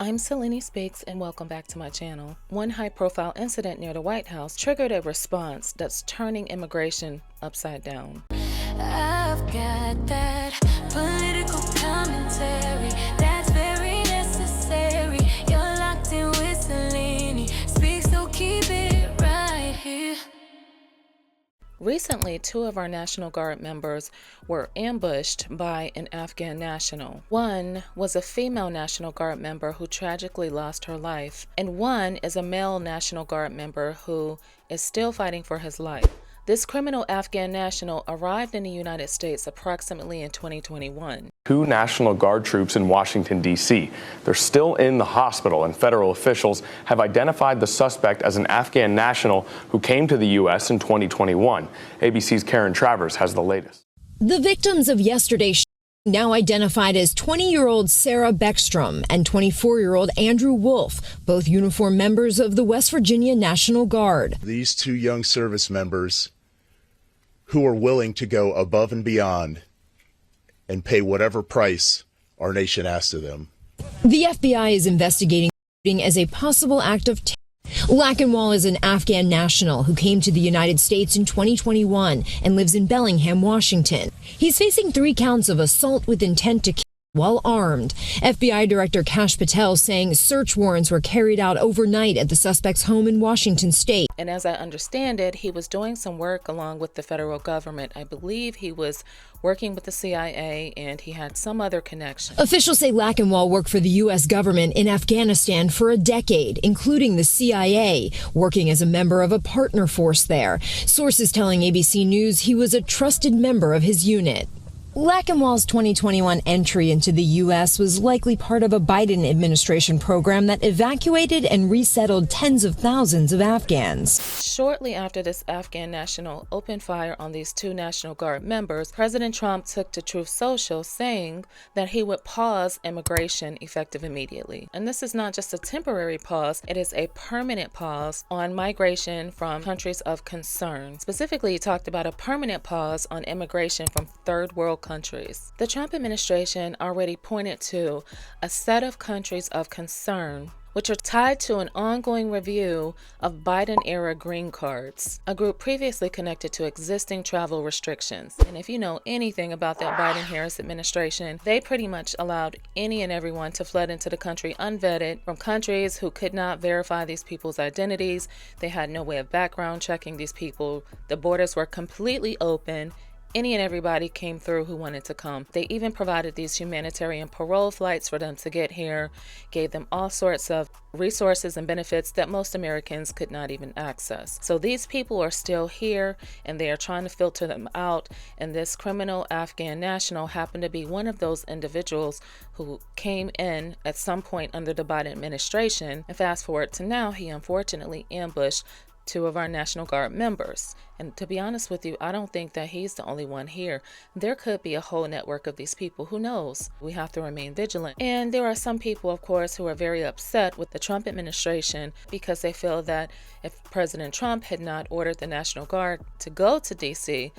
I'm Selene Speaks and welcome back to my channel. One high-profile incident near the White House triggered a response that's turning immigration upside down. I've got that political commentary that's very necessary. You're locked in with Selene. Speak, so keep it right here. Recently, two of our National Guard members were ambushed by an Afghan national. One was a female National Guard member who tragically lost her life, and one is a male National Guard member who is still fighting for his life. This criminal Afghan national arrived in the United States approximately in 2021. Two National Guard troops in Washington, D.C. They're still in the hospital, and federal officials have identified the suspect as an Afghan national who came to the U.S. in 2021. ABC's Karen Travers has the latest. The victims of yesterday's now identified as 20-year-old Sarah Beckstrom and 24-year-old Andrew Wolf, both uniformed members of the West Virginia National Guard. These two young service members who are willing to go above and beyond and pay whatever price our nation asks of them. The FBI is investigating as a possible act of terror. Lackenwall is an Afghan national who came to the United States in 2021 and lives in Bellingham, Washington. He's facing 3 counts of assault with intent to kill while armed. FBI Director Kash Patel saying search warrants were carried out overnight at the suspect's home in Washington state. And as I understand it, he was doing some work along with the federal government. I believe he was working with the CIA and he had some other connection. Officials say Lackenwall worked for the U.S. government in Afghanistan for a decade, including the CIA, working as a member of a partner force there. Sources telling ABC News he was a trusted member of his unit. Lackenwall's 2021 entry into the U.S. was likely part of a Biden administration program that evacuated and resettled tens of thousands of Afghans. Shortly after this Afghan national opened fire on these two National Guard members, President Trump took to Truth Social saying that he would pause immigration effective immediately. And this is not just a temporary pause, it is a permanent pause on migration from countries of concern. Specifically, he talked about a permanent pause on immigration from third world countries. The Trump administration already pointed to a set of countries of concern which are tied to an ongoing review of Biden-era green cards, a group previously connected to existing travel restrictions. And if you know anything about that Biden-Harris administration, they pretty much allowed any and everyone to flood into the country unvetted from countries who could not verify these people's identities. They had no way of background checking these people. The borders were completely open. Any and everybody came through who wanted to come. They even provided these humanitarian parole flights for them to get here, gave them all sorts of resources and benefits that most Americans could not even access. So these people are still here and they are trying to filter them out. And this criminal Afghan national happened to be one of those individuals who came in at some point under the Biden administration. And fast forward to now, he unfortunately ambushed 2 of our National Guard members. And to be honest with you, I don't think that he's the only one here. There could be a whole network of these people. Who knows? We have to remain vigilant. And there are some people, of course, who are very upset with the Trump administration because they feel that if President Trump had not ordered the National Guard to go to D.C.,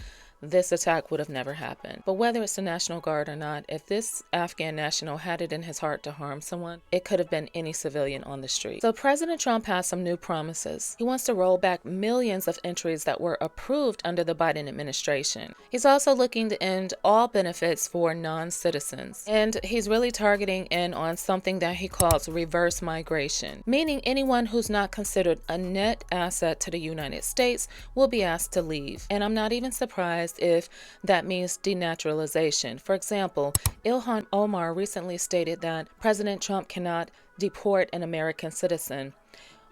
this attack would have never happened. But whether it's the National Guard or not, if this Afghan national had it in his heart to harm someone, it could have been any civilian on the street. So President Trump has some new promises. He wants to roll back millions of entries that were approved under the Biden administration. He's also looking to end all benefits for non-citizens. And he's really targeting in on something that he calls reverse migration, meaning anyone who's not considered a net asset to the United States will be asked to leave. And I'm not even surprised if that means denaturalization. For example, Ilhan Omar recently stated that President Trump cannot deport an American citizen.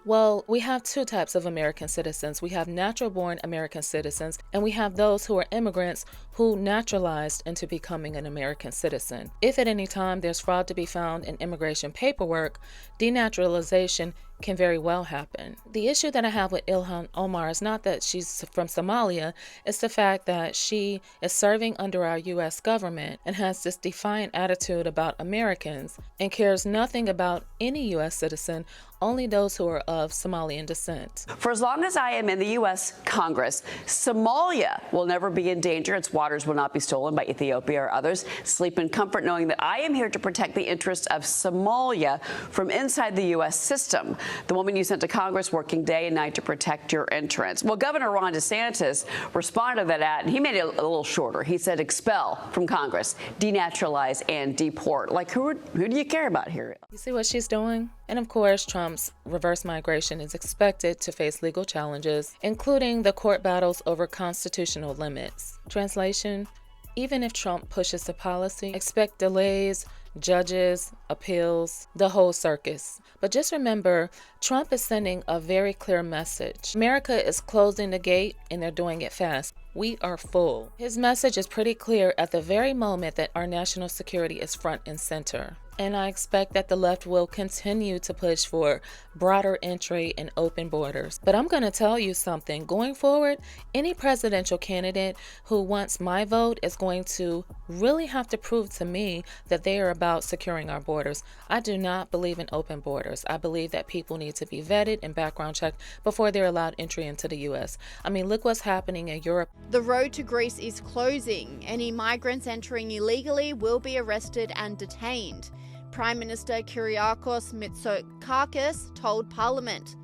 Well, we have 2 types of American citizens. We have natural-born American citizens, and we have those who are immigrants who naturalized into becoming an American citizen. If at any time there's fraud to be found in immigration paperwork, denaturalization can very well happen. The issue that I have with Ilhan Omar is not that she's from Somalia, it's the fact that she is serving under our U.S. government and has this defiant attitude about Americans and cares nothing about any U.S. citizen, only those who are of Somalian descent. For as long as I am in the U.S. Congress, Somalia will never be in danger. Its waters will not be stolen by Ethiopia or others. Sleep in comfort knowing that I am here to protect the interests of Somalia from inside the U.S. system. The woman you sent to Congress working day and night to protect your interests. Well, Governor Ron DeSantis responded to that ad, and he made it a little shorter. He said expel from Congress, denaturalize, and deport. Like, who do you care about here? You see what she's doing? And of course, Trump's reverse migration is expected to face legal challenges, including the court battles over constitutional limits. Translation: even if Trump pushes the policy, expect delays, judges, appeals, the whole circus. But just remember, Trump is sending a very clear message. America is closing the gate, and they're doing it fast. We are full. His message is pretty clear at the very moment that our national security is front and center. And I expect that the left will continue to push for broader entry and open borders. But I'm going to tell you something. Going forward, any presidential candidate who wants my vote is going to really have to prove to me that they are about securing our borders. I do not believe in open borders. I believe that people need to be vetted and background checked before they're allowed entry into the U.S. I mean, look what's happening in Europe. The road to Greece is closing. Any migrants entering illegally will be arrested and detained. Prime Minister Kyriakos Mitsotakis told Parliament.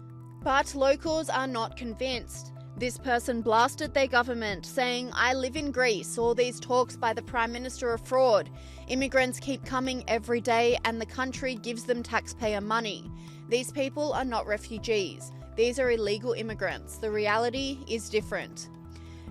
But locals are not convinced. This person blasted their government, saying, "I live in Greece. All these talks by the Prime Minister are fraud. Immigrants keep coming every day and the country gives them taxpayer money. These people are not refugees. These are illegal immigrants. The reality is different."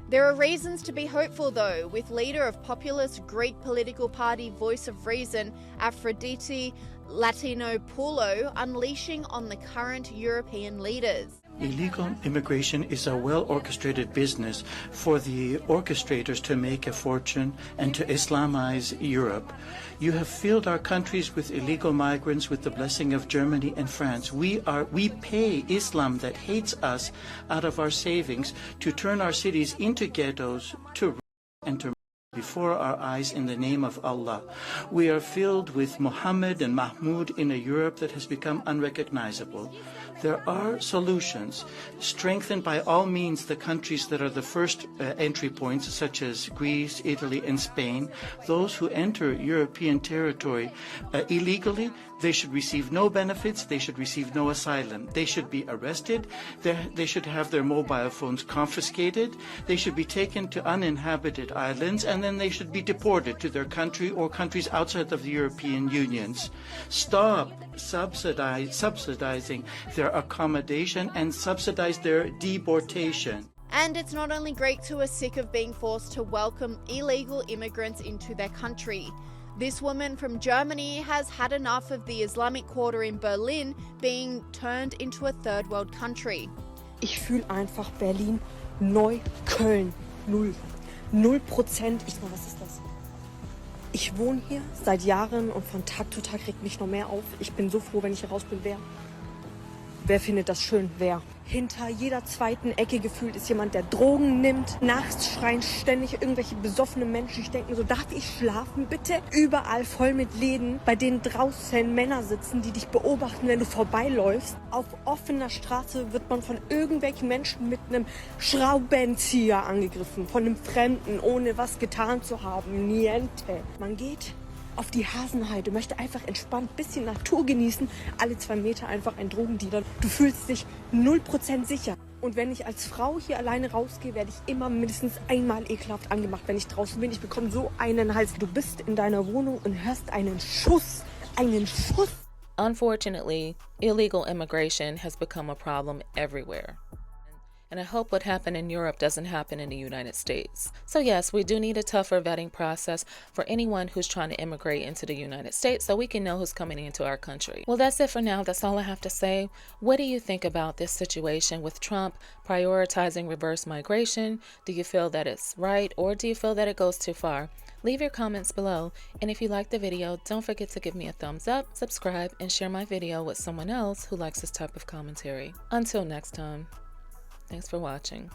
There are reasons to be hopeful though, with leader of populist Greek political party Voice of Reason, Aphrodite Latinopoulou, unleashing on the current European leaders. Illegal immigration is a well-orchestrated business for the orchestrators to make a fortune and to Islamize Europe. You have filled our countries with illegal migrants with the blessing of Germany and France. We pay Islam that hates us out of our savings to turn our cities into ghettos, to and to before our eyes in the name of Allah. We are filled with Muhammad and Mahmoud in a Europe that has become unrecognizable. There are solutions. Strengthen by all means the countries that are the first entry points, such as Greece, Italy, and Spain. Those who enter European territory illegally, they should receive no benefits, they should receive no asylum. They should be arrested, they should have their mobile phones confiscated, they should be taken to uninhabited islands, and then they should be deported to their country or countries outside of the European Unions. Stop subsidizing their accommodation and subsidize their deportation. And it's not only Greeks who are sick of being forced to welcome illegal immigrants into their country. This woman from Germany has had enough of the Islamic Quarter in Berlin being turned into a third world country. Ich fühle einfach Berlin Neukölln. 0%. Was ist das? Ich wohne hier seit Jahren und von Tag zu Tag regt mich noch mehr auf. Ich bin so froh, wenn ich hier raus bin. Wer findet das schön? Wer? Hinter jeder zweiten Ecke gefühlt ist jemand, der Drogen nimmt. Nachts schreien ständig irgendwelche besoffene Menschen. Ich denke mir so, darf ich schlafen bitte? Überall voll mit Läden, bei denen draußen Männer sitzen, die dich beobachten, wenn du vorbeiläufst. Auf offener Straße wird man von irgendwelchen Menschen mit einem Schraubenzieher angegriffen. Von einem Fremden, ohne was getan zu haben. Niente. Man geht auf die Hasenheide, möchte einfach entspannt ein bisschen Natur genießen. Alle 2 Meter einfach ein Drogendealer. Du fühlst dich 0% sicher. Und wenn ich als Frau hier alleine rausgehe, werde ich immer mindestens einmal ekelhaft angemacht, wenn ich draußen bin. Ich bekomme so einen Hals. Du bist in deiner Wohnung und hörst einen Schuss. Einen Schuss. Unfortunately, illegal immigration has become a problem everywhere. And I hope what happened in Europe doesn't happen in the United States. So yes, we do need a tougher vetting process for anyone who's trying to immigrate into the United States so we can know who's coming into our country. Well, that's it for now. That's all I have to say. What do you think about this situation with Trump prioritizing reverse migration? Do you feel that it's right, or do you feel that it goes too far? Leave your comments below, and if you liked the video, don't forget to give me a thumbs up, subscribe, and share my video with someone else who likes this type of commentary. Until next time, thanks for watching.